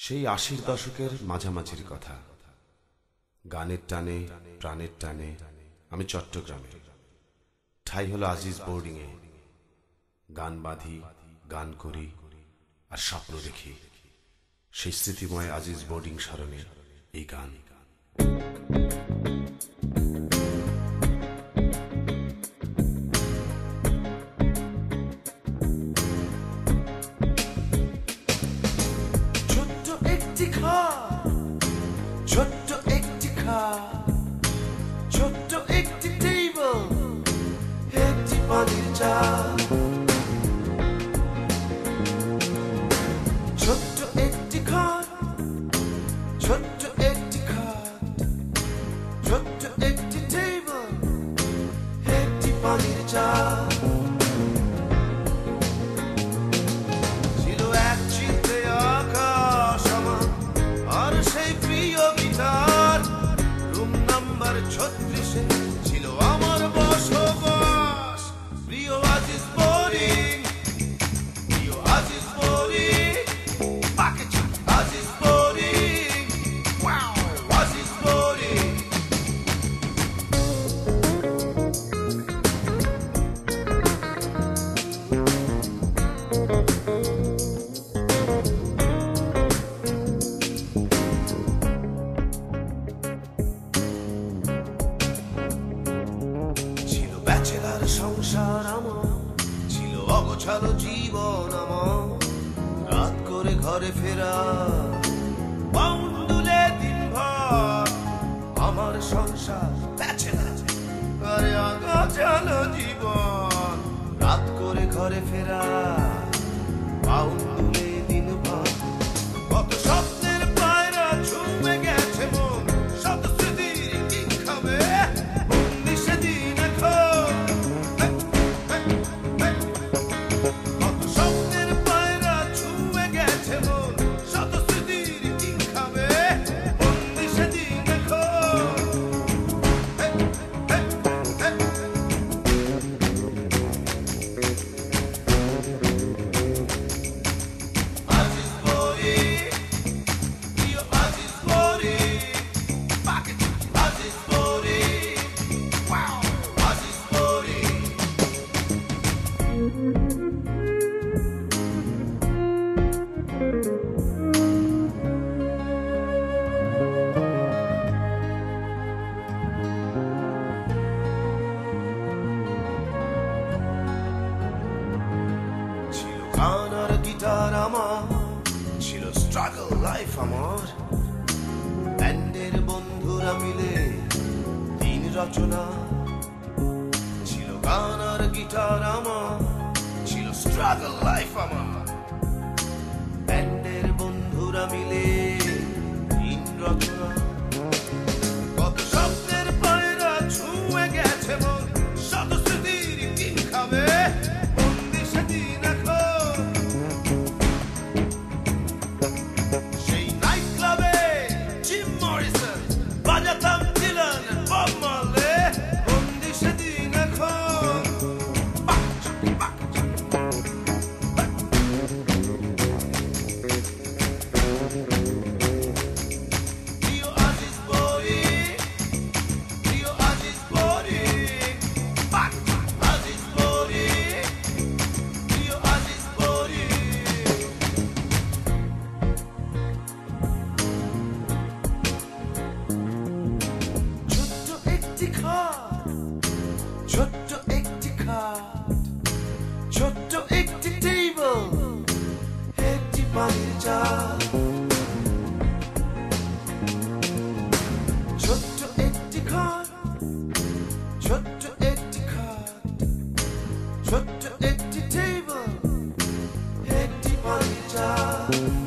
সেই ৮০-র দশকের মাঝামাঝির কথা। গানের টানে প্রাণের টানে আমি চট্টগ্রামে, ঠাই হলো আজিজ বোর্ডিংয়ে। গান বাঁধি, গান করি আর স্বপ্ন দেখি, সেই স্মৃতিময় আজিজ বোর্ডিং স্মরণে এই গান। ছোট্ট একটি খাট, ছোট্ট একটি টেবিল, একটি পানির জার, ছোট্ট একটি খাট, ছোট্ট একটি খাট, ছোট্ট একটি টেবিল, একটি পানির জার। ছিল এক চিলতে আকাশ আমার, আর সেই প্রিয় গিটার। রুম নাম্বার ৩৬-এ ছিল আমার বসবাস। প্রিয় আজিজ বোর্ডিং, প্রিয় Aziz boarding, Aziz boarding, Aziz boarding. Bachelor সংসার আমার, ছিল অগোছালো জীবন আমার। রাত করে ঘরে ফেরা, বাউন্ডুলে দিনভর আমার সংসার ব্যাচেলার, আরে অগোছালো জীবন। রাত করে ঘরে ফেরা, বাউন্ডুলে দিনভর। কত স্বপ্নের পায়রা ছুঁয়ে গেছে মন, শত স্মৃতির কি খাবে সেদিন। কত স্বপ্নের পায়রা ছুঁয়ে গেছে মন, শত স্মৃতির কি খাবে বন্দি সেদিন। আজিজ বোর্ডিং, প্রিয় Aziz boarding, Aziz boarding, Aziz boarding. ছিল গান আর গিটার আমার, ছিল স্ট্রাগল লাইফ আমার। ব্যান্ডের বন্ধুরা মিলে দিন রচনা। ছিল গান আর গিটার আমার, ছিল স্ট্রাগল লাইফ আমার। ব্যান্ডের বন্ধুরা মিলে দিন রচনা। কত স্বপ্নের পায়রা ছুঁয়ে গেছে মন, শত স্মৃতির কি খাবে বন্দি সেদিন। সেই নাইট ক্লাবে জিম মরিসন বাজাতাম, ডিলান বব মারলে বন্দি সেদিন। এখন প্রিয় আজিজ বোর্ডিং, প্রিয় আজিজ বোর্ডিং, আজিজ বোর্ডিং, প্রিয় আজিজ বোর্ডিং। ছোট্ট একটি খাট, ছোট্ট একটি খাট, ছোট্ট একটি টেবিল, একটি পানির জার, ছোট্ট একটি খাট, ছোট্ট একটি খাট, ছোট্ট একটি টেবিল, একটি পানির জার।